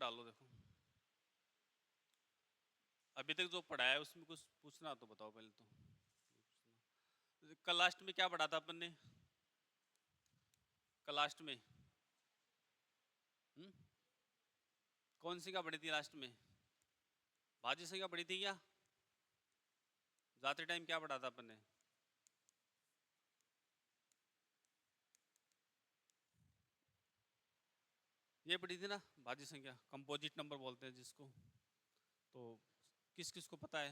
डाल लो। देखो अभी तक जो पढ़ा है उसमें कुछ पूछना तो बताओ पहले तो। कल लास्ट में क्या पढ़ा था अपन ने? कल लास्ट में कौन सी क्या पढ़ी थी लास्ट में? भाज्य संख्या पढ़ी थी क्या? जाते टाइम क्या पढ़ा था अपन ने? ये पढ़ी थी ना, भाज्य संख्या, कंपोजिट नंबर बोलते हैं जिसको। तो किस किस को पता है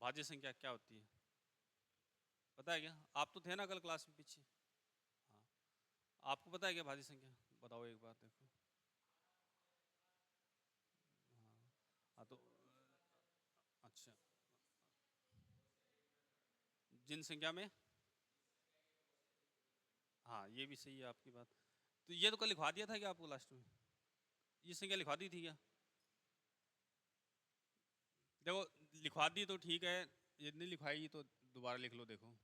भाज्य संख्या क्या होती है? पता है क्या? आप तो थे ना कल क्लास में पीछे। हाँ, आपको पता है क्या भाज्य संख्या? बताओ एक बार। देखो हाँ तो अच्छा, जिन संख्या में, हाँ ये भी सही है आपकी बात। तो ये तो कल लिखवा दिया था क्या आपको लास्ट में? ये संख्या लिखवा दी थी क्या? देखो लिखवा दी तो ठीक है, ये नहीं लिखवाई तो दोबारा लिख लो। देखो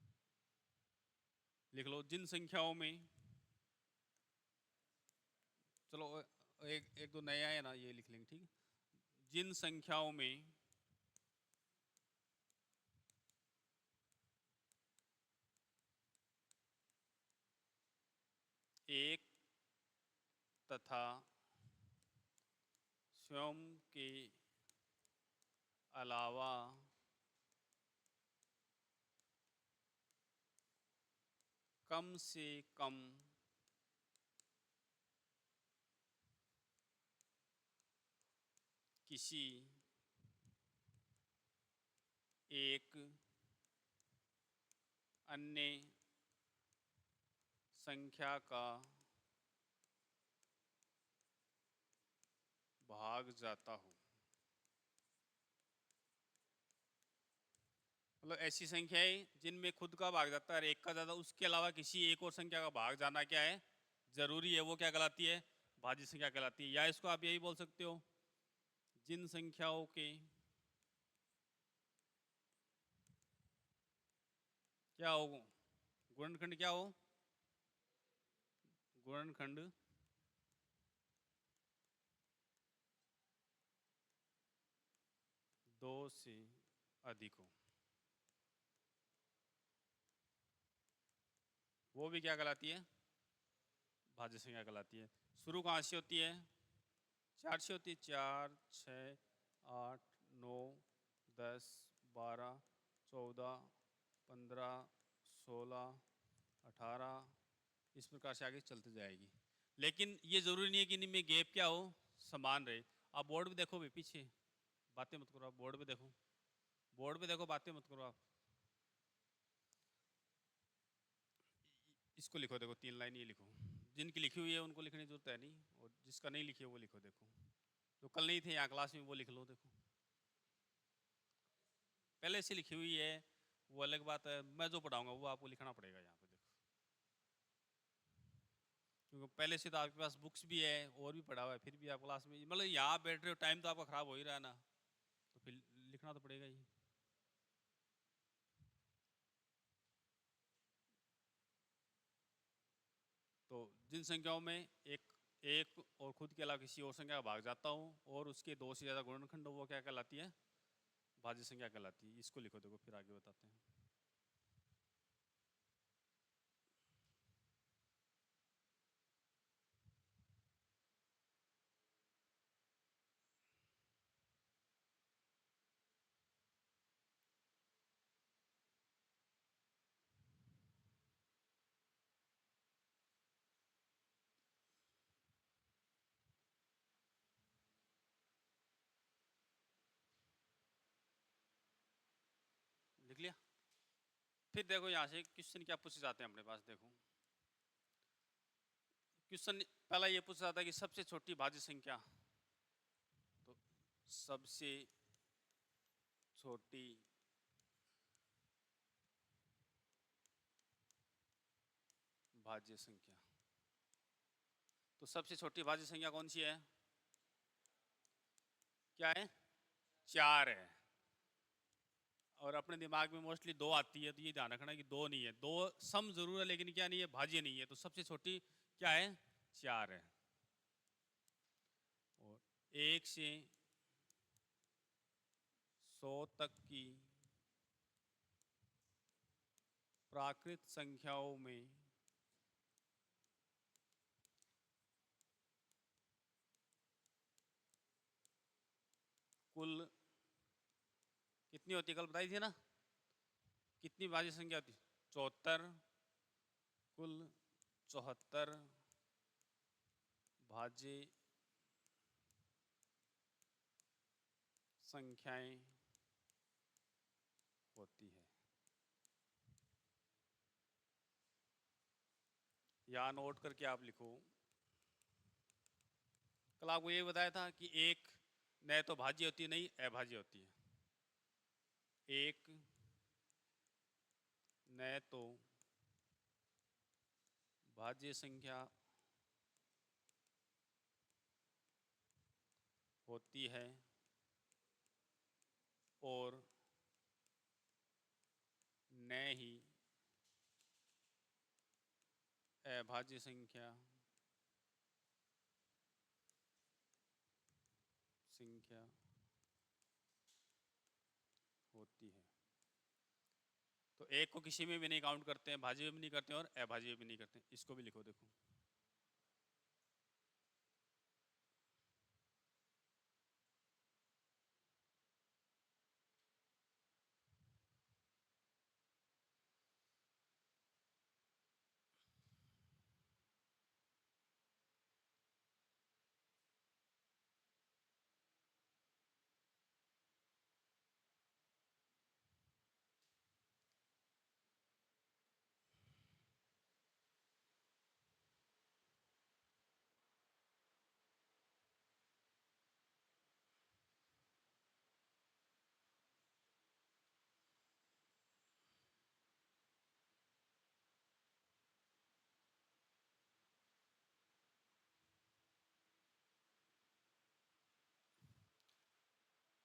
लिख लो, जिन संख्याओं में, चलो एक एक दो नया है ना, ये लिख लेंगे, ठीक है। जिन संख्याओं में एक तथा स्वयं के अलावा कम से कम किसी एक अन्य संख्या का भाग जाता हो। मतलब ऐसी संख्याएं जिनमें खुद का भाग जाता है और एक का ज्यादा, उसके अलावा किसी एक और संख्या का भाग जाना क्या है, जरूरी है, वो क्या कहलाती है? भाज्य संख्या कहलाती है। या इसको आप यही बोल सकते हो, जिन संख्याओं के क्या हो, गुणनखंड क्या हो, गुणनखंड दो से अधिक हो, वो भी क्या कहलाती है? भाज्य संख्या कहलाती है। शुरू कहाँ से होती है? चार से होती है। चार, छः, आठ, नौ, 10, 12, 14, 15, 16, 18, इस प्रकार से आगे चलते जाएगी। लेकिन ये जरूरी नहीं है कि इनमें गैप क्या हो, समान रहे। आप बोर्ड पे देखो भी, पीछे बातें मत करो, आप बोर्ड पे देखो, बोर्ड पे देखो, बातें मत करो आप। इसको लिखो, देखो 3 लाइन ये लिखो। जिनकी लिखी हुई है उनको लिखने की जरूरत है नहीं, और जिसका नहीं लिखी है वो लिखो। देखो जो कल नहीं थे यहाँ क्लास में वो लिख लो। देखो पहले से लिखी हुई है वो अलग बात है, मैं जो पढ़ाऊंगा वो आपको लिखना पड़ेगा यहाँ पे। देखो क्योंकि पहले से तो आपके पास बुक्स भी है और भी पढ़ा हुआ है, फिर भी आप क्लास में, मतलब यहाँ बैठ रहे हो, टाइम तो आपका खराब हो ही रहा है ना, तो फिर लिखना तो पड़ेगा ही। तो जिन संख्याओं में एक एक और खुद के अलावा किसी और संख्या का भाग जाता हूँ और उसके दो से ज़्यादा गुणनखंड हो, वो क्या कहलाती है? भाज्य संख्या कहलाती है। इसको लिखो, देखो फिर आगे बताते हैं। लिख लिया? फिर देखो यहाँ से क्वेश्चन क्या पूछे जाते हैं अपने पास। देखो क्वेश्चन पहला ये पूछा जाता है कि सबसे छोटी भाज्य संख्या, तो सबसे छोटी भाज्य संख्या, तो सबसे छोटी भाज्य संख्या कौन सी है? क्या है? 4 है। और अपने दिमाग में मोस्टली 2 आती है, तो ये ध्यान रखना कि 2 नहीं है, 2 सम जरूर है लेकिन क्या नहीं है, भाज्य नहीं है। तो सबसे छोटी क्या है? 4 है। 1 से 100 तक की प्राकृत संख्याओं में कुल कितनी होती है? कल बताई थी ना, कितनी भाज्य संख्या होती? 74। कुल 74 भाज्य संख्याएं होती है। यहाँ नोट करके आप लिखो। कल आपको ये बताया था कि एक न तो भाज्य होती है, नहीं अभाज्य होती है। एक न तो भाज्य संख्या होती है और न ही अभाज्य संख्या होती है। तो एक को किसी में भी नहीं काउंट करते हैं, भाज्य में भी नहीं करते हैं और अभाज्य में भी नहीं करते हैं। इसको भी लिखो, देखो।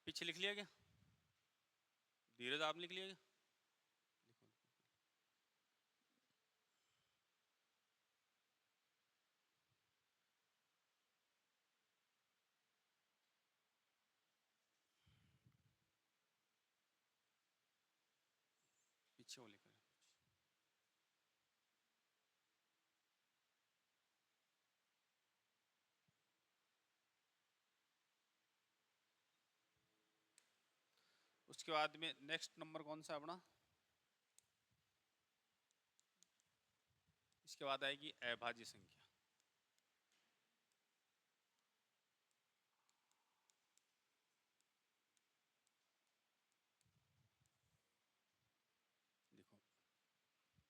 पीछे लिख लिया क्या? धीरज, आप लिख लिया क्या? लिखो। पीछे वो लिखा है। उसके बाद में नेक्स्ट नंबर कौन सा अपना? इसके बाद आएगी अभाज्य संख्या। देखो,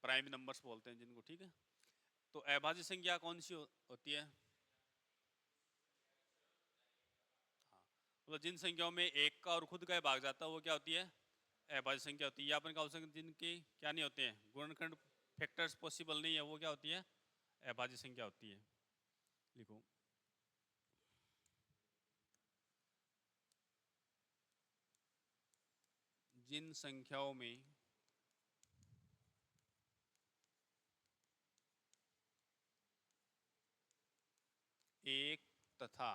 प्राइम नंबर्स बोलते हैं जिनको, ठीक है। तो अभाज्य संख्या कौन सी होती है? हाँ, मतलब जिन संख्याओं में एक का और खुद का ही भाग जाता है वो क्या होती है? अभाज्य संख्या होती है। या अपन का जिनके क्या नहीं होते हैं, गुणनखंड फैक्टर्स पॉसिबल नहीं है, वो क्या होती है? अभाज्य संख्या होती है। लिखो। जिन संख्याओं में एक तथा,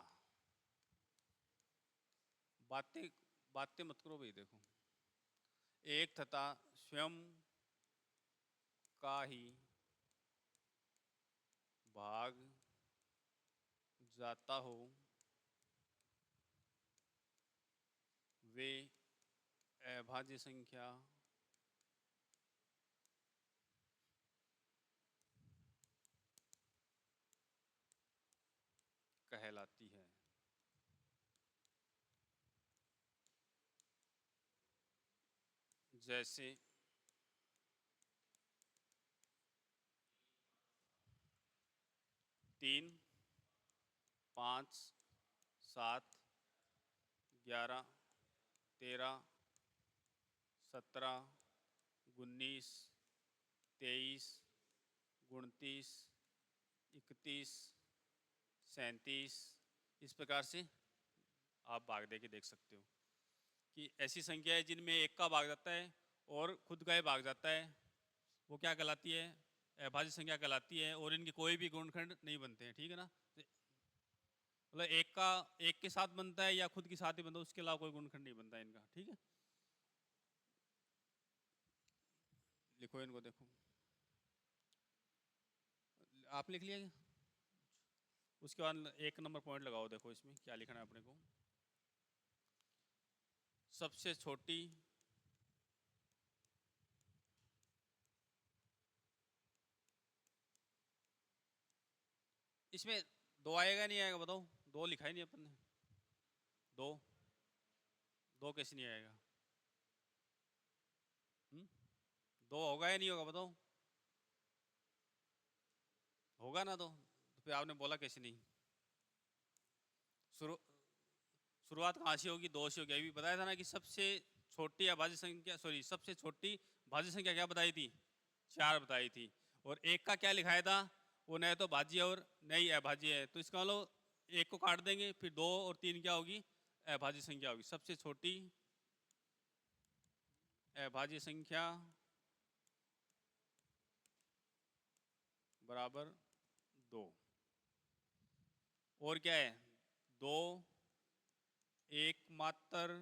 बातें बातें मत करो भाई, देखो। एक तथा स्वयं का ही भाग जाता हो, वे अभाज्य संख्या कहलाती है। जैसे 3, 5, 7, 11, 13, 17, 19, 23, 29, 31, 37, इस प्रकार से आप भाग दे के देख सकते हो कि ऐसी संख्या है जिनमें एक का भाग जाता है और खुद का ही भाग जाता है, वो क्या कहलाती है? अभाज्य संख्या कहलाती है। और इनके कोई भी गुणनखंड नहीं बनते हैं, ठीक है ना। मतलब एक के साथ बनता है या खुद के साथ ही बनता है, उसके अलावा कोई गुणनखंड नहीं बनता इनका। ठीक है, लिखो इनको, देखो आप लिख लिया क्या? उसके बाद एक नंबर पॉइंट लगाओ, देखो इसमें क्या लिखना है अपने को। सबसे छोटी इसमें दो आएगा नहीं आएगा बताओ? दो लिखा ही नहीं अपन ने। दो दो कैसे नहीं आएगा? दो होगा या नहीं होगा बताओ? होगा ना, तो फिर आपने बोला कैसे नहीं? शुरू शुरुआत कहाँ से होगी? दो से होगी। अभी बताया था ना कि सबसे छोटी अभाज्य संख्या, सॉरी सबसे छोटी भाज्य संख्या क्या बताई थी? 4 बताई थी। और एक का क्या लिखाया था? वो न तो भाज्य और नई अभाज्य है, तो इसका मतलब एक को काट देंगे, फिर 2 और 3 क्या होगी? अभाज्य संख्या होगी। सबसे छोटी अभाज्य संख्या बराबर 2। और क्या है? 2 एकमात्र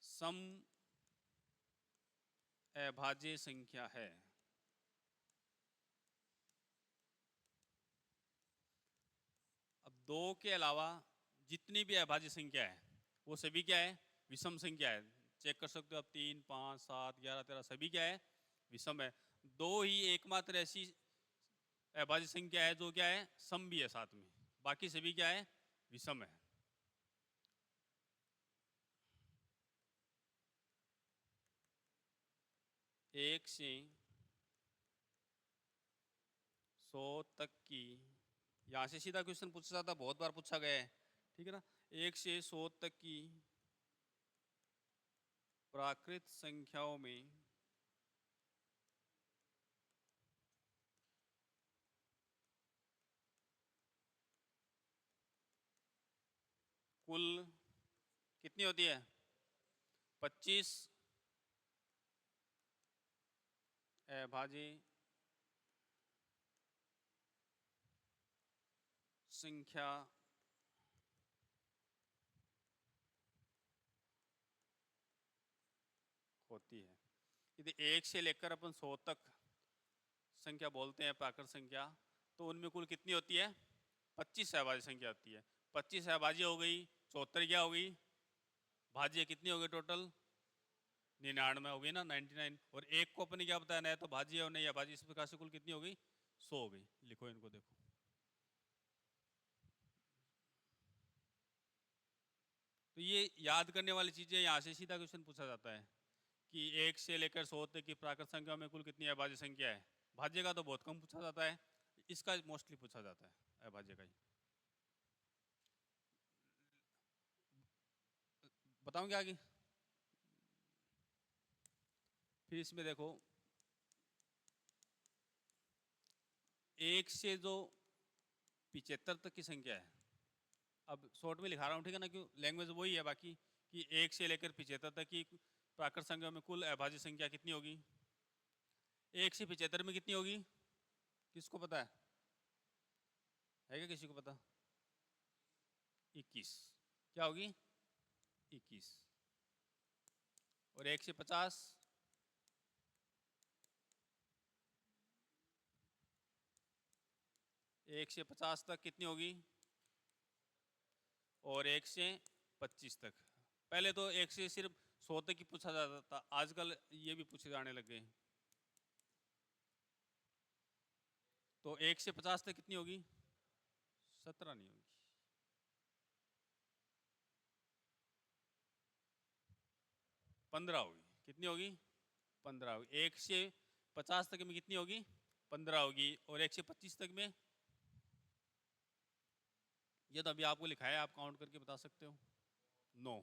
सम अभाज्य संख्या है। अब 2 के अलावा जितनी भी अभाज्य संख्या है वो सभी क्या है? विषम संख्या है। चेक कर सकते हो आप, 3, 5, 7, 11, 13 सभी क्या है? विषम है। 2 ही एकमात्र ऐसी अभाज्य संख्या है जो क्या है? सम भी है साथ में, बाकी सभी क्या है? विषम है। एक से 100 तक की, यहाँ से सीधा क्वेश्चन पूछा जाता, बहुत बार पूछा गया है, ठीक है ना। 1 से 100 तक की प्राकृत संख्याओं में कुल कितनी होती है? 25 अभाज्य संख्या होती है। यदि 1 से लेकर अपन 100 तक संख्या बोलते हैं प्राकृत संख्या, तो उनमें कुल कितनी होती है? 25 अभाज्य संख्या होती है। 25 अभाज्य हो गई, 74 क्या हो गई? भाज्य कितनी हो गई टोटल? 99 हो गई ना, 99। और एक को अपने क्या बताया? नया तो भाज्य और नहीं अभाज्य, इस प्रकार से कुल कितनी हो गई? 100 हो गई। लिखो इनको, देखो तो ये याद करने वाली चीजें, यहाँ से सीधा क्वेश्चन पूछा जाता है कि 1 से लेकर 100 तक की प्राकृत संख्या में कुल कितनी अभाज्य संख्या है। भाज्य का तो बहुत कम पूछा जाता है, इसका मोस्टली पूछा जाता है अभाज्य का ही। बताऊं क्या आगे? फिर इसमें देखो, 1 से जो 75 तक की संख्या है, अब शॉर्ट में लिखा रहा हूँ, ठीक है ना, क्यों लैंग्वेज वही है बाकी, कि 1 से लेकर 75 तक की प्राकृत संख्या में कुल अभाज्य संख्या कितनी होगी? 1 से 75 में कितनी होगी? किसको पता है क्या? किसी को पता? 21। क्या होगी? 21। और 1 से 50? 1 से 50 तक कितनी होगी? और 1 से 25 तक। पहले तो 1 से सिर्फ 100 तक ही पूछा जाता था, आजकल ये भी पूछे जाने लग गए। तो 1 से 50 तक कितनी होगी? 17 नहीं होगी, 15 होगी। कितनी होगी? 15 होगी। 1 से 50 तक में कितनी होगी? 15 होगी। और 1 से 25 तक में, ये तो अभी आपको लिखाया है, आप काउंट करके बता सकते हो, 9।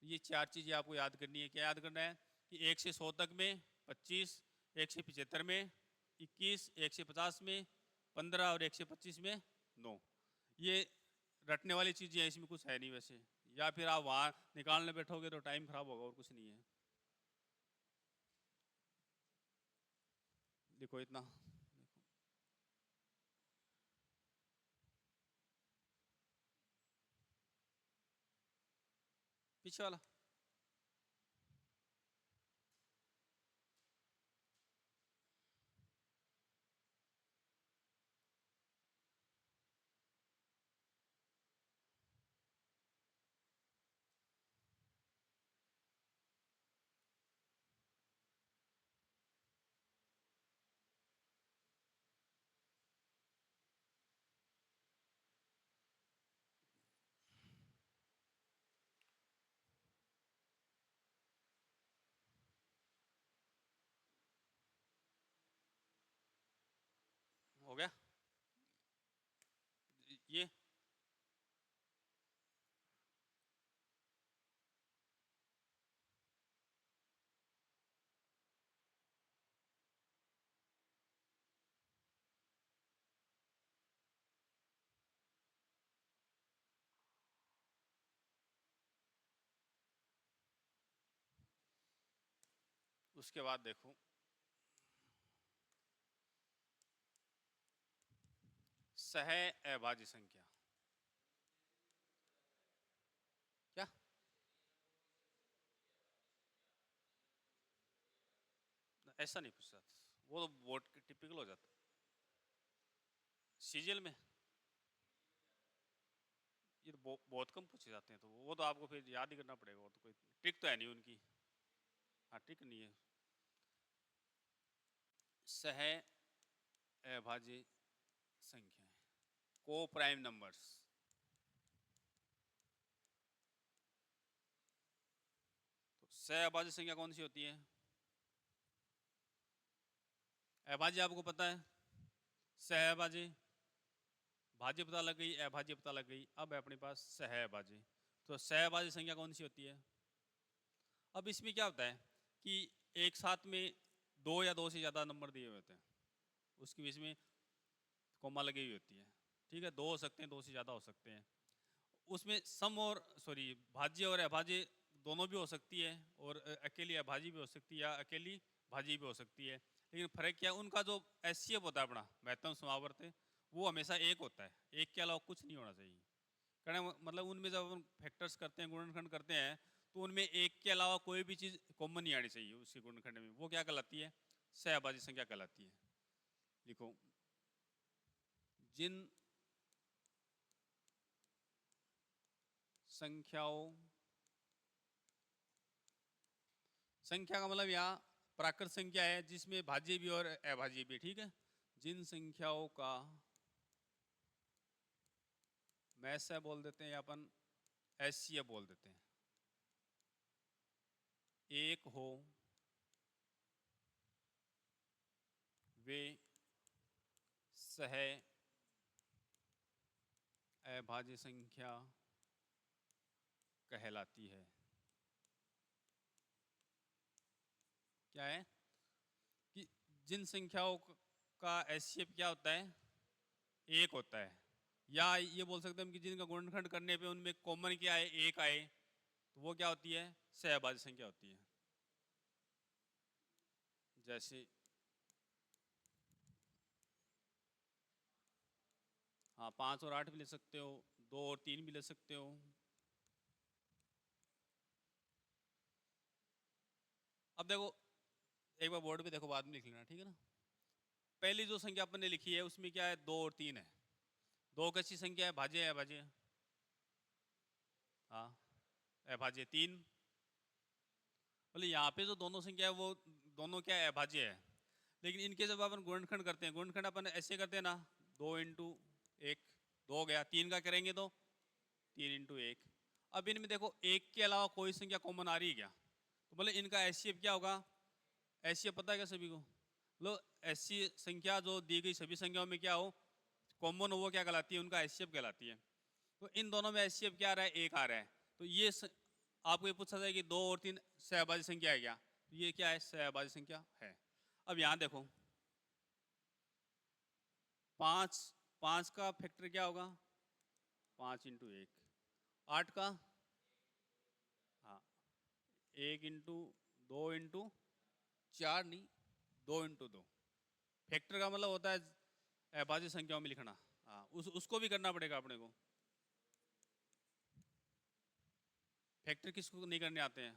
ये 4 चीजें आपको याद करनी है। क्या याद करना है? कि 1 से 100 तक में 25, 1 से 75 में 21, 1 से 50 में 15 और 1 से 25 में 9। ये रटने वाली चीजें हैं, इसमें कुछ है नहीं वैसे, या फिर आप वहाँ निकालने बैठोगे तो टाइम खराब होगा, और कुछ नहीं है। देखो इतना, पीछे वाला। हो गया ये। उसके बाद देखो सह अभाज्य संख्या। क्या? ऐसा नहीं पूछता, वो तो बोर्ड के टिपिकल हो जाता। सीजीएल में ये तो बहुत कम पूछे जाते हैं, तो वो तो आपको फिर याद ही करना पड़ेगा, वो तो कोई ट्रिक तो है नहीं उनकी। हाँ ट्रिक नहीं है। सह अभाज्य संख्याएं, को प्राइम नंबर्स। तो सह अभाज्य संख्या कौन सी होती है? अभाज्य आपको पता है, सह अभाज्य, भाज्य पता लग गई, अभाज्य पता लग गई, अब है अपने पास सह अभाज्य। तो सह अभाज्य संख्या कौन सी होती है? अब इसमें क्या होता है कि एक साथ में दो या दो से ज़्यादा नंबर दिए हुए होते हैं, उसके बीच में कोमा लगी हुई होती है, ठीक है, दो हो सकते हैं, दो से ज़्यादा हो सकते हैं। उसमें सम और सॉरी भाज्य और अभाज्य दोनों भी हो सकती है, और अकेली अभाज्य भी हो सकती है, या अकेली भाज्य भी हो सकती है। लेकिन फ़र्क क्या है, उनका जो एचसीएफ होता है अपना महत्तम समावर्त, वो हमेशा एक होता है, एक के अलावा कुछ नहीं होना चाहिए। कहना मतलब उनमें जब हम फैक्टर्स करते हैं, गुणनखंड करते हैं, तो उनमें एक के अलावा कोई भी चीज़ कॉमन नहीं आनी चाहिए उसी गुणनखंड में। वो क्या कहलाती है? सहअभाज्य संख्या कहलाती है। लिखो, जिन संख्याओं, संख्या का मतलब यहाँ प्राकृत संख्या है जिसमें भाज्य भी और अभाज्य भी, ठीक है। जिन संख्याओं का मैसे बोल देते हैं या अपन एचसीएफ बोल देते हैं, एक हो वे सह अभाज्य संख्या कहलाती है। क्या है कि जिन संख्याओं का एचसीएफ क्या होता है? एक होता है। या ये बोल सकते हैं कि जिनका गुणनखंड करने पे उनमें कॉमन क्या है? एक आए, तो वो क्या होती है? सहअभाज्य संख्या होती है। जैसे हाँ 5 और 8 भी ले सकते हो, 2 और 3 भी ले सकते हो। अब देखो एक बार बोर्ड पे देखो, बाद में लिख लेना, ठीक है ना। पहली जो संख्या अपन ने लिखी है उसमें क्या है? 2 और 3 है। 2 कैसी संख्या है? भाज्य है, अभाज्य? हाँ अभाज्य। 3 बोले यहाँ पे जो दोनों संख्या है वो दोनों क्या है? अभाज्य है। लेकिन इनके जब अपन गुणनखंड करते हैं, गुणनखंड अपन ऐसे करते हैं ना, 2 इंटू 1, 2 हो गया। 3 का करेंगे तो 3 इंटू 1। अब इनमें देखो एक के अलावा कोई संख्या कॉमन आ रही है क्या? तो बोले इनका एचसीएफ क्या होगा? एचसीएफ पता है क्या सभी को? लो, ऐसी संख्या जो दी गई सभी संख्याओं में क्या हो, कॉमन हो, वो क्या कहलाती है? उनका एचसीएफ कहलाती है। तो इन दोनों में एचसीएफ क्या आ रहा है? एक आ रहा है। तो ये आपको ये पूछा जाए कि 2 और 3 सहअभाज्य संख्या है क्या? तो ये क्या है? सहअभाज्य संख्या है। अब यहाँ देखो 5, 5 का फैक्टर क्या होगा? 5 इंटू 1। 8 का हाँ 1 इंटू 2 इंटू 4, नहीं 2 इंटू 2। फैक्टर का मतलब होता है अभाज्य संख्याओं में लिखना। हाँ उसको भी करना पड़ेगा अपने को। फैक्टर किसको नहीं करने आते हैं?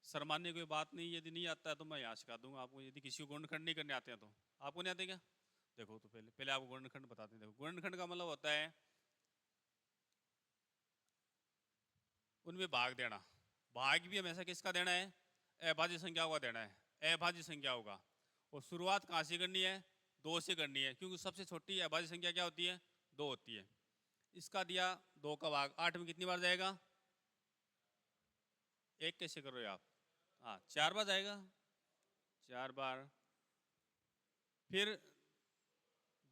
शर्माने कोई बात नहीं, यदि नहीं आता है तो मैं यहाँ सिखा दूंगा आपको। यदि किसी को गुणनखंड नहीं करने आते हैं तो आपको नहीं आते क्या? देखो तो पहले पहले आपको गुणनखंड बताते हैं। देखो गुणनखंड का मतलब होता है उनमें भाग देना। भाग भी हमेशा किसका देना है? अभाज्य संख्याओं का देना है, अभाज्य संख्याओं का। और शुरुआत कहाँ से करनी है? 2 से करनी है, क्योंकि सबसे छोटी अभाज्य संख्या क्या होती है? 2 होती है। इसका दिया 2 का भाग 8 में कितनी बार जाएगा? 1 कैसे करोगे आप? हाँ 4 बार जाएगा, 4 बार। फिर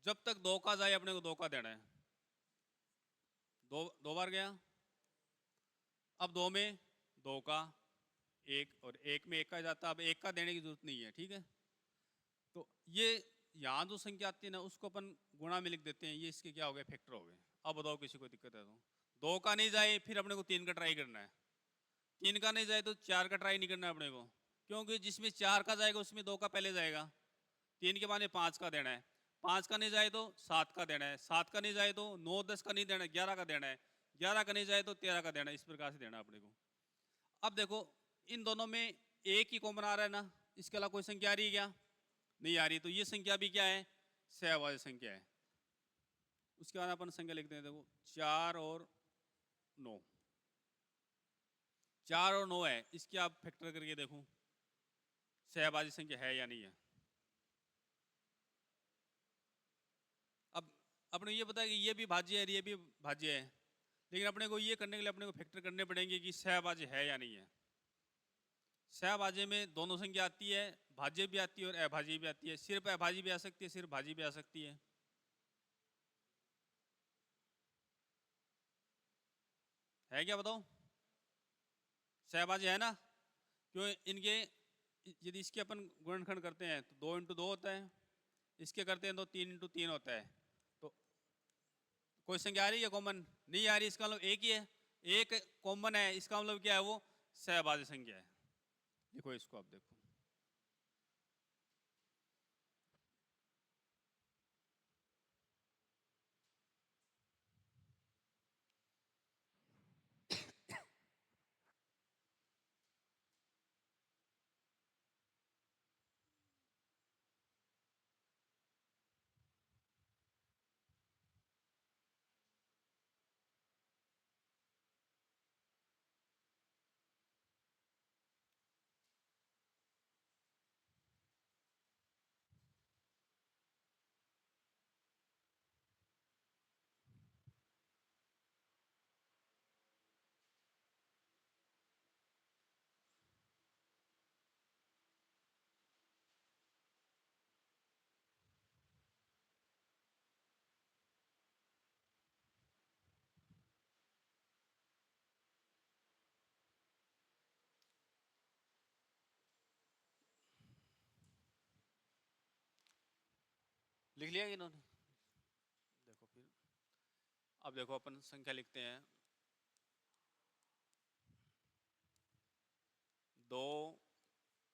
जब तक 2 का जाए अपने को 2 का देना है। 2 बार गया। अब 2 में 2 का 1 और 1 में 1 का जाता है। अब 1 का देने की जरूरत नहीं है, ठीक है। तो ये यहाँ जो संख्या आती है ना उसको अपन गुणा में लिख देते हैं। ये इसके क्या हो गए? फैक्टर हो गए। अब बताओ किसी को दिक्कत है तो? 2 का नहीं जाए फिर अपने को 3 का ट्राई करना है। 3 का नहीं जाए तो 4 का ट्राई नहीं करना है अपने को, क्योंकि जिसमें 4 का जाएगा उसमें 2 का पहले जाएगा। 3 के बाद 5 का देना है। 5 का नहीं जाए तो 7 का देना है। 7 का नहीं जाए तो 9 10 का नहीं देना है, 11 का देना है। 11 का नहीं जाए तो 13 का देना है। इस प्रकार से देना है अपने को। अब देखो इन दोनों में एक ही कॉमन आ रहा है ना, इसके अलावा कोई संख्या आ रही है क्या? नहीं आ रही। तो ये संख्या भी क्या है? सहअभाज्य संख्या है। उसके बाद अपन संख्या लिखते हैं। देखो 4 और 9, 4 और 9 है, इसकी आप फैक्टर करके देखो सहअभाज्य संख्या है या नहीं है। अब अपने ये पता है कि ये भी भाज्य है, ये भी भाज्य है, लेकिन अपने को ये करने के लिए अपने को फैक्टर करने पड़ेंगे कि सहअभाज्य है या नहीं है। सहअभाज्य में दोनों संख्या आती है, भाज्य भी आती है और अभाज्य भी आती है। सिर्फ अभाज्य भी आ सकती है, सिर्फ भाज्य भी आ सकती है। है क्या बताओ? सहअभाज्य है ना? क्यों? इनके यदि इसके अपन गुणनखंड करते हैं तो 2 इंटू 2 होता है, इसके करते हैं तो 3 इंटू 3 होता है। तो कोई संख्या आ रही है कॉमन? नहीं आ रही। इसका मतलब एक ही है, एक कॉमन है। इसका मतलब क्या है? वो सहअभाज्य संख्या है। देखो इसको आप देखो, लिख लिया कि इन्होंने? देखो फिर अब देखो अपन संख्या लिखते हैं। 2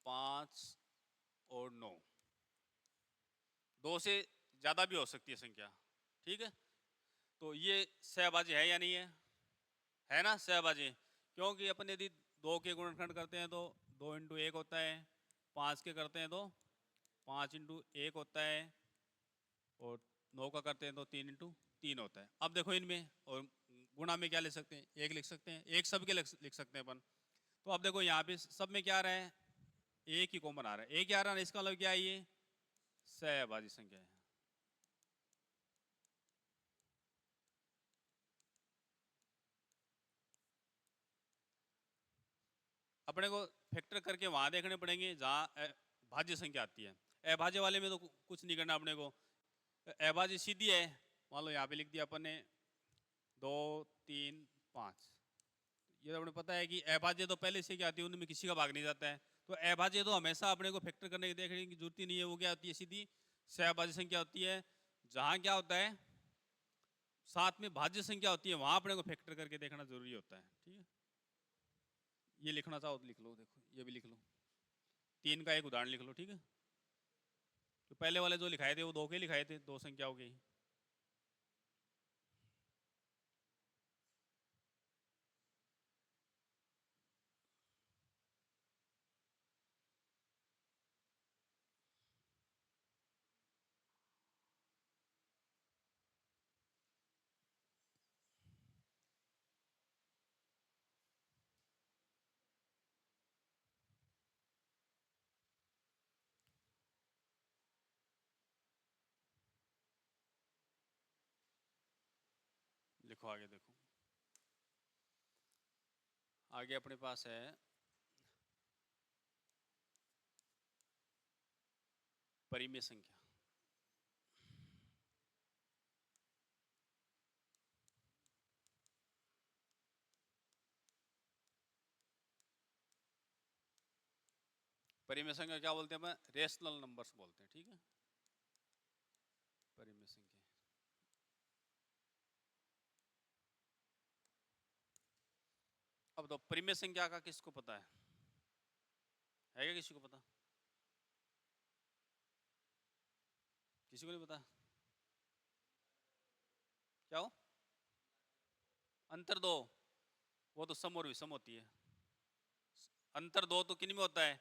5 और 9, 2 से ज़्यादा भी हो सकती है संख्या, ठीक है। तो ये सहअभाज्य है या नहीं है? है ना सहअभाज्य। क्योंकि अपन यदि 2 के गुणनखंड करते हैं तो 2 इंटू 1 होता है, 5 के करते हैं तो 5 इंटू 1 होता है, और 9 का करते हैं तो 3 इंटू 3 होता है। अब देखो इनमें और गुणा में क्या लिख सकते हैं? 1 लिख सकते हैं, एक सब के लिख सकते हैं अपन। तो अब देखो यहाँ पे सब में क्या आ रहा है? एक ही कॉमन आ रहा है। एक ही आ रहा है, इसका मतलब क्या है? ये सहअभाज्य संख्या है। अपने को फैक्टर करके वहां देखने पड़ेंगे जहाँ भाज्य संख्या आती है। अभाज्य वाले में तो कुछ नहीं करना अपने को। अभाज्य सीधी है, मान लो यहाँ पे लिख दिया अपन ने 2 3 5। ये तो अपने पता है कि अभाज्य तो पहले से क्या आती है, उनमें किसी का भाग नहीं जाता है। तो अभाज्य तो हमेशा अपने को फैक्टर करने की देखने की जरूरत ही नहीं है। वो क्या होती है? सीधी सहअभाज्य संख्या होती है। जहाँ क्या होता है? साथ में भाज्य संख्या होती है, वहां अपने को फैक्टर करके देखना जरूरी होता है, ठीक है। ये लिखना चाहो तो लिख लो। देखो ये भी लिख लो, 3 का एक उदाहरण लिख लो, ठीक है। तो पहले वाले जो लिखाए थे वो 2 के लिखाए थे, 2 संख्याओं के ही। देखो आगे देखो, आगे अपने पास है परिमेय संख्या। परिमेय संख्या क्या बोलते हैं अपन? रेशनल नंबर्स बोलते हैं, ठीक है। परिमेय संख्या, अब तो परिमेय संख्या का किसको पता है क्या किसी को पता? किसी को नहीं पता? क्या हो? अंतर दो, वो तो सम और विषम होती है। अंतर दो तो किन में होता है?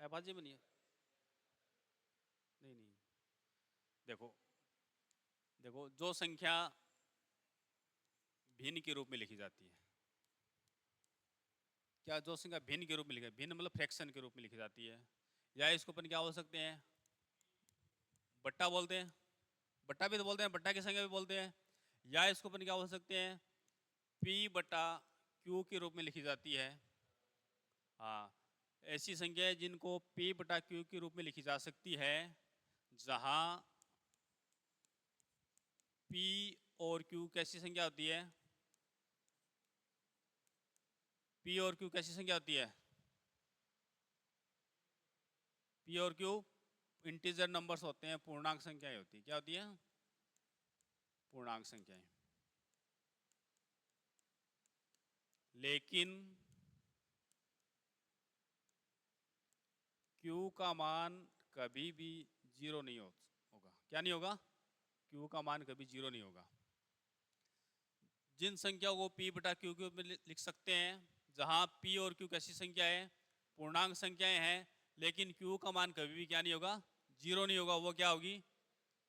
अभाज्य में नहीं है। नहीं नहीं, देखो देखो, जो संख्या भिन्न के रूप में लिखी जाती है, क्या जो संख्या भिन्न के रूप में लिखी, भिन्न मतलब फ्रैक्शन के रूप में लिखी जाती है, या इसको अपन क्या बोल सकते हैं? बट्टा बोलते हैं। बट्टा भी तो बोलते हैं, बट्टा की संख्या भी बोलते हैं। या इसको अपन क्या बोल सकते हैं? पी बटा क्यू के रूप में लिखी जाती है। हाँ, ऐसी संख्या है जिनको पी बटा क्यू के रूप में लिखी जा सकती है, जहां पी और क्यू कैसी संख्या होती है? पी और क्यू कैसी संख्या होती है? पी और क्यू इंटीजर नंबर्स होते हैं, पूर्णांक संख्याएं होती है। क्या होती है? पूर्णांक संख्याएं। लेकिन क्यू का मान कभी भी जीरो नहीं होगा। क्या नहीं होगा? क्यू का मान कभी जीरो नहीं होगा। जिन संख्याओं को पी बटा क्यू के रूप में लिख सकते हैं, जहां पी और क्यू कैसी संख्या है? पूर्णांक संख्याएं हैं, लेकिन क्यू का मान कभी भी क्या नहीं होगा? जीरो नहीं होगा। वो क्या होगी?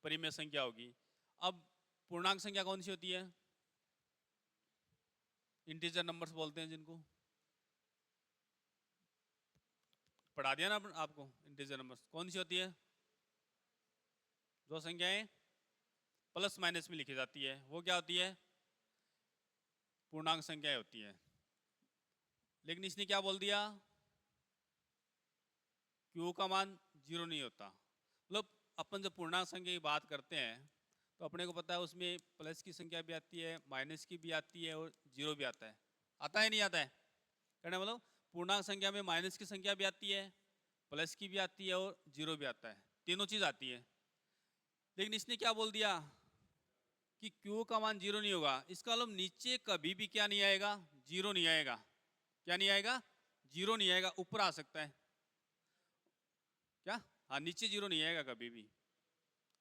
परिमेय संख्या होगी। अब पूर्णांक संख्या कौन सी होती है? इंटीजर नंबर्स बोलते हैं जिनको, पढ़ा दिया ना आपको। इंटीजर नंबर्स कौन सी होती है? जो संख्याएं प्लस माइनस में लिखी जाती है, वो क्या होती है? पूर्णांक संख्याएं होती है। लेकिन इसने क्या बोल दिया? क्यू का मान जीरो नहीं होता। मतलब अपन जब पूर्णांक संख्या की बात करते हैं तो अपने को पता है उसमें प्लस की संख्या भी आती है, माइनस की भी आती है, और जीरो भी आता है। आता है नहीं आता है? कहना मतलब पूर्णांक संख्या में माइनस की संख्या भी आती है, प्लस की भी आती है, और जीरो भी आता है। तीनों चीज आती है। लेकिन इसने क्या बोल दिया कि क्यू का मान जीरो नहीं होगा। इसका मतलब नीचे कभी भी क्या नहीं आएगा? जीरो नहीं आएगा। क्या नहीं आएगा? जीरो नहीं आएगा। ऊपर आ सकता है क्या? हाँ, नीचे जीरो नहीं आएगा कभी भी।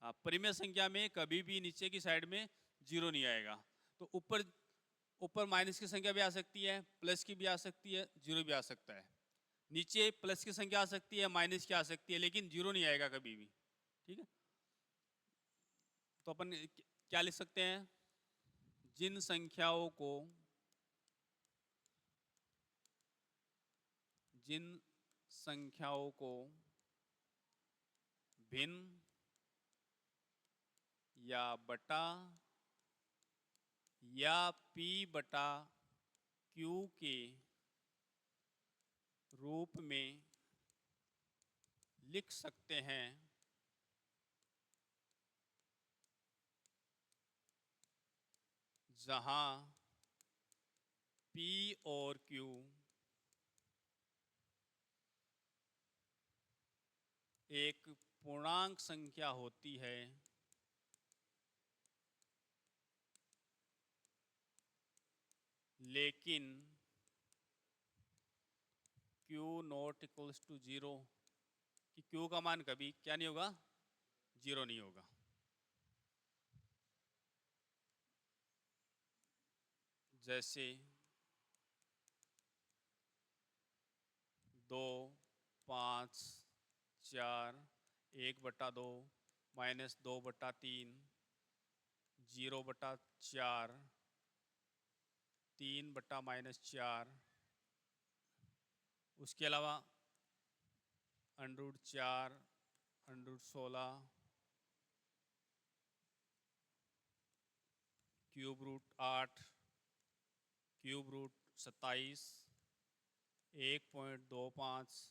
हाँ, परिमेय संख्या में कभी भी नीचे की साइड में जीरो नहीं आएगा। तो ऊपर ऊपर माइनस की संख्या भी आ सकती है, प्लस की भी आ सकती है, जीरो भी आ सकता है। नीचे प्लस की संख्या आ सकती है, माइनस की आ सकती है, लेकिन जीरो नहीं आएगा कभी भी। ठीक है, तो अपन क्या लिख सकते हैं? जिन संख्याओं को भिन्न या बटा या पी बटा क्यू के रूप में लिख सकते हैं, जहां पी और क्यू एक पूर्णांक संख्या होती है, लेकिन Q not equals to zero, कि Q का मान कभी क्या नहीं होगा? जीरो नहीं होगा। जैसे 2, 5, 4, 1/2, -2/3, 0/4, 3/-4, उसके अलावा √4, √16, क्यूब रूट 8, क्यूब रूट 27, 1.25,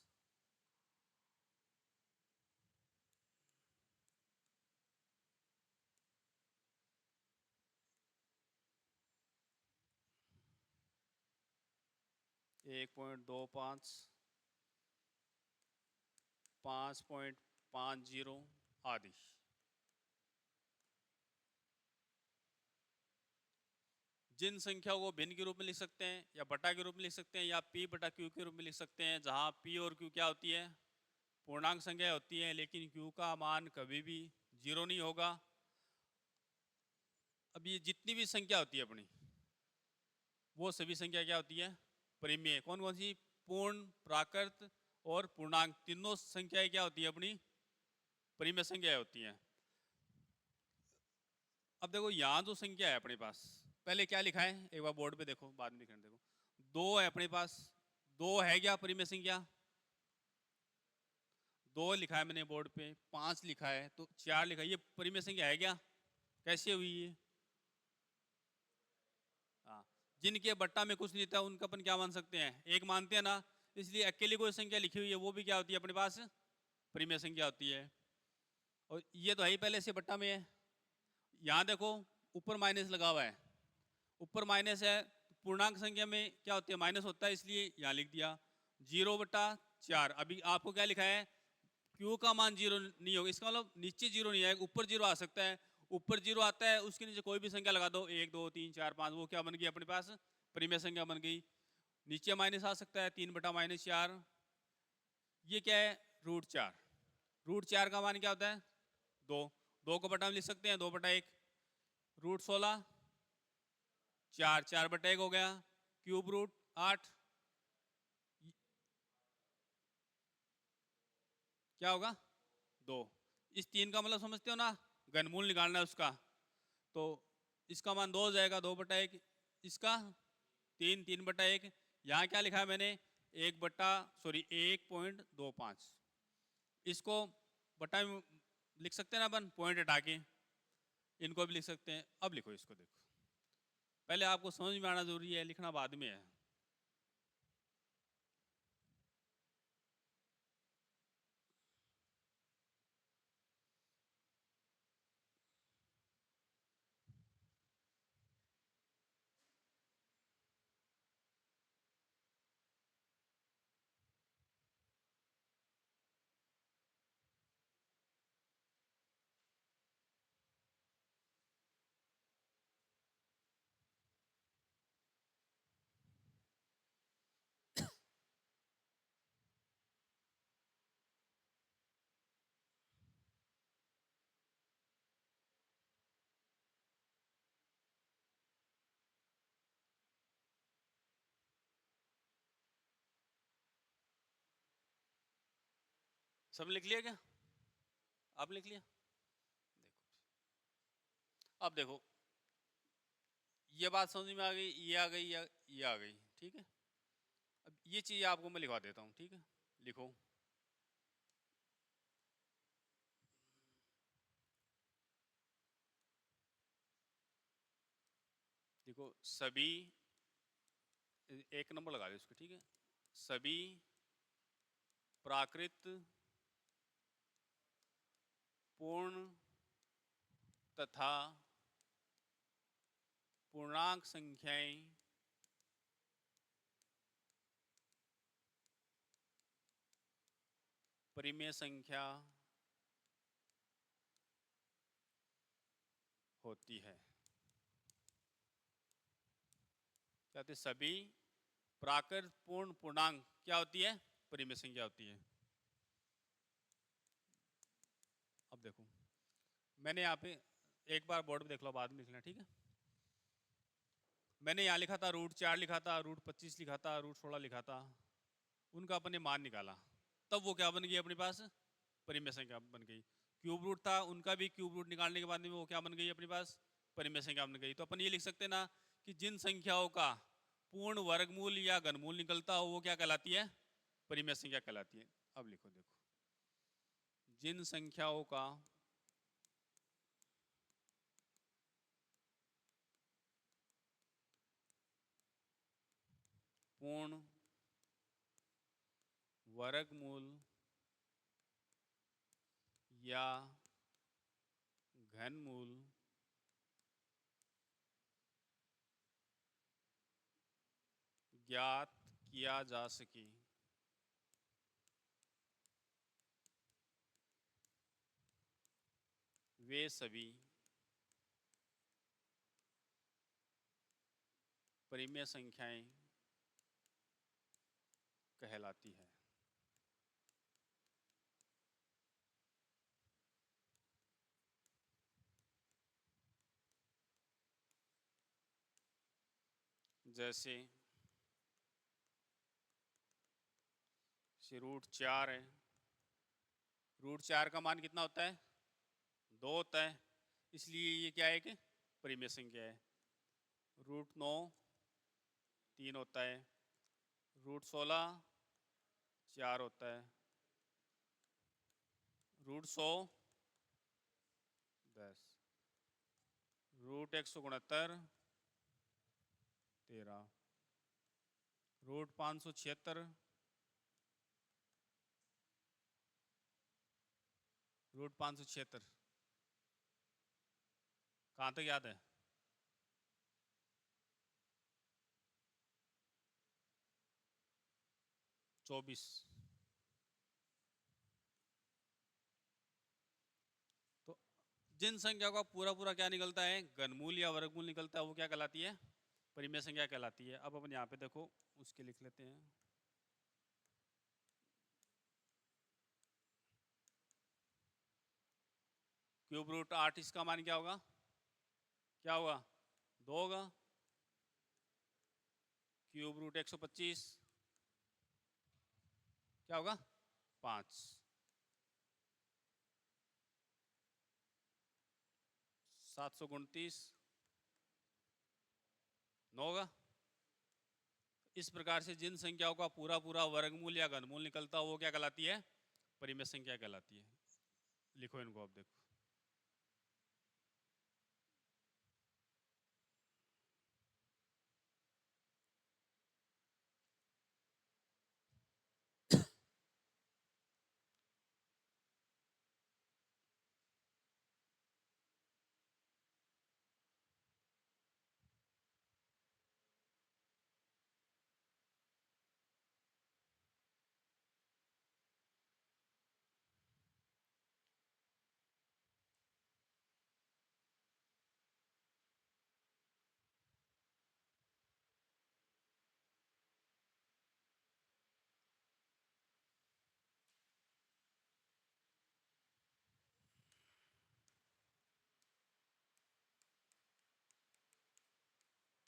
1.25, 5.50 आदि। जिन संख्याओं को भिन्न के रूप में लिख सकते हैं या बटा के रूप में लिख सकते हैं या p बटा q के रूप में लिख सकते हैं, जहां p और q क्या होती है, पूर्णांक संख्या होती है, लेकिन q का मान कभी भी 0 नहीं होगा। अब ये जितनी भी संख्या होती है अपनी, वो सभी संख्या क्या होती है, परिमेय। कौन कौन सी, पूर्ण, प्राकृत और पूर्णांक, तीनों संख्याएं क्या होती है अपनी, परिमेय संख्याएं होती हैं। अब देखो यहाँ जो संख्या है अपने पास, पहले क्या लिखा है एक बार बोर्ड पे देखो, बाद में लिखने देखो। 2 है अपने पास, 2 है क्या परिमेय संख्या, 2 लिखा है मैंने बोर्ड पे, 5 लिखा है, तो 4 लिखा है, ये परिमेय संख्या है क्या, कैसे हुई ये, हाँ। जिनके बट्टा में कुछ नहीं था उनका अपन क्या मान सकते हैं, एक मानते हैं ना, इसलिए अकेली कोई संख्या लिखी हुई है वो भी क्या होती है अपने पास, परिमेय संख्या होती है। और ये तो है ही पहले से बट्टा में है। यहाँ देखो ऊपर माइनस लगा हुआ है, ऊपर माइनस है, पूर्णांक संख्या में क्या होती है, माइनस होता है, इसलिए यहाँ लिख दिया 0/4। अभी आपको क्या लिखा है, क्यू का मान 0 नहीं होगा, इसका मतलब नीचे 0 नहीं आएगा, ऊपर 0 आ सकता है। ऊपर 0 आता है उसके नीचे कोई भी संख्या लगा दो, 1 2 3 4 5, वो क्या बन गई अपने पास, परिमेय संख्या बन गई। नीचे माइनस आ सकता है, 3/-4, ये क्या है, √4। √4 का मान क्या होता है, 2, 2 को बटा में लिख सकते हैं 2/1, √16, 4, 4/1 हो गया, क्यूब रूट 8 क्या होगा, 2। इस 3 का मतलब समझते हो ना, घनमूल निकालना है उसका, तो इसका मान 2 हो जाएगा, 2/1, इसका 3, 3/1। यहाँ क्या लिखा है मैंने, 1.25, इसको बटा में लिख सकते हैं ना अपन, पॉइंट हटा के, इनको भी लिख सकते हैं। अब लिखो इसको, देखो पहले आपको समझ में आना जरूरी है, लिखना बाद में है। सब लिख लिया क्या, आप लिख लिया, देखो अब देखो ये बात समझ में आ गई, ये आ गई, ये आ गई, ठीक है। अब ये चीज आपको मैं लिखवा देता हूँ, ठीक है, लिखो। देखो सभी, एक नंबर लगा दो इसको, ठीक है, सभी प्राकृत, पूर्ण तथा पूर्णांक संख्याएं परिमेय संख्या होती है। क्या होती है, सभी प्राकृत पूर्ण पूर्णांक क्या होती है, परिमेय संख्या होती है। अब देखो मैंने यहाँ पे, एक बार बोर्ड पे देख लो, बाद में लिखना, ठीक है। मैंने यहाँ लिखा था √4 लिखा था, √25 लिखा था, √16 लिखा था, उनका अपने मान निकाला, तब वो क्या बन गई अपने पास, परिमेय संख्या बन गई। क्यूब रूट था, उनका भी क्यूब रूट निकालने के बाद में वो क्या बन गई अपने पास, परिमेय संख्या बन गई। तो अपन ये लिख सकते हैं ना कि जिन संख्याओं का पूर्ण वर्गमूल या घनमूल निकलता हो वो क्या कहलाती है, परिमेय संख्या कहलाती है। अब लिखो, देखो जिन संख्याओं का पूर्ण वर्गमूल या घनमूल ज्ञात किया जा सके। वे सभी परिमेय संख्याएं कहलाती है। जैसे √4 है, √4 का मान कितना होता है? 2 होता है, इसलिए ये क्या है कि परिमेय संख्या है। √9 3 होता है, √16 4 होता है, √100 10, √169 13, √576, √576 कहाँ तक याद है? 24। तो जिन संख्या का पूरा पूरा क्या निकलता है, घनमूल या वर्गमूल निकलता है, वो क्या कहलाती है? परिमेय संख्या कहलाती है। अब अपन यहाँ पे देखो उसके लिख लेते हैं। √8 इसका मान क्या होगा? क्या होगा? 2 होगा। √125 क्या होगा? 5। 729 9 होगा। इस प्रकार से जिन संख्याओं का पूरा पूरा वर्गमूल या घनमूल निकलता है वो क्या कहलाती है? परिमेय संख्या कहलाती है। लिखो इनको, अब देखो।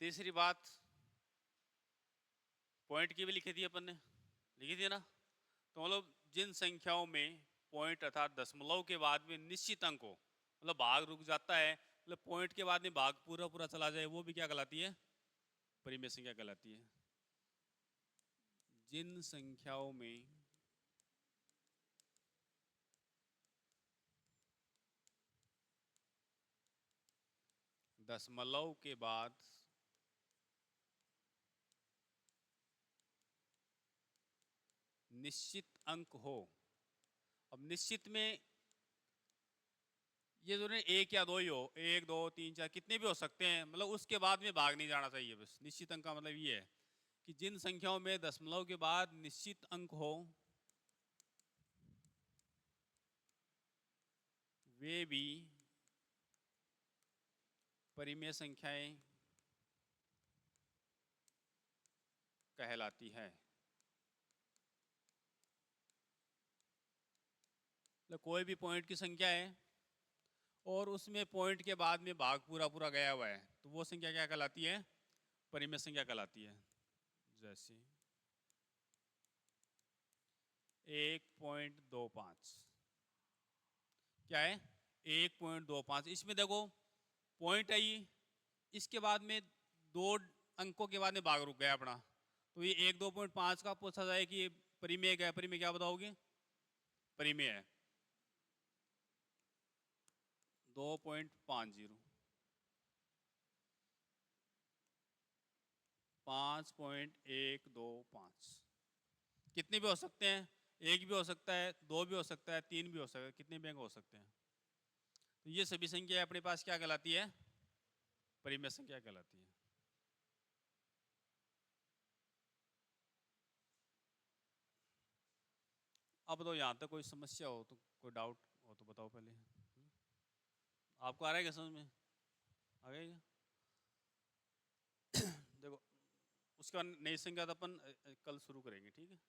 तीसरी बात पॉइंट की भी लिखी थी अपन ने, लिखी थी ना? तो मतलब जिन संख्याओं में पॉइंट अर्थात दशमलव के बाद में निश्चित अंक हो, मतलब भाग रुक जाता है, मतलब पॉइंट के बाद में भाग पूरा पूरा चला जाए, वो भी क्या कहलाती है? परिमेय संख्या कहलाती है। जिन संख्याओं में दशमलव के बाद निश्चित अंक हो। अब निश्चित में ये जो एक या दो ही हो, 1 2 3 4 कितने भी हो सकते हैं, मतलब उसके बाद में भाग नहीं जाना चाहिए। बस निश्चित अंक का मतलब ये है कि जिन संख्याओं में दशमलव के बाद निश्चित अंक हो वे भी परिमेय संख्याएं कहलाती है। मतलब कोई भी पॉइंट की संख्या है और उसमें पॉइंट के बाद में भाग पूरा पूरा गया हुआ है, तो वो संख्या क्या कहलाती है? परिमेय संख्या कहलाती है। जैसे 1.25 क्या है? 1.25। इसमें देखो पॉइंट है ये, इसके बाद में 2 अंकों के बाद में भाग रुक गया अपना, तो ये 1 2.5 का पूछा जाए कि ये परिमेय क्या है? परिमेय क्या बताओगे? परिमेय है 2.50। 5.125। कितने भी हो सकते हैं, एक भी हो सकता है, दो भी हो सकता है, तीन भी हो सकता है, कितने भी अंक हो सकते हैं। तो ये सभी संख्या अपने पास क्या कहलाती है, परिमेय संख्या कहलाती है। अब तो यहाँ तक कोई समस्या हो तो, कोई डाउट हो तो बताओ पहले। आपको आ रहा है क्या समझ में, आ गया क्या? देखो उसके बाद नई संख्या तो अपन कल शुरू करेंगे, ठीक है।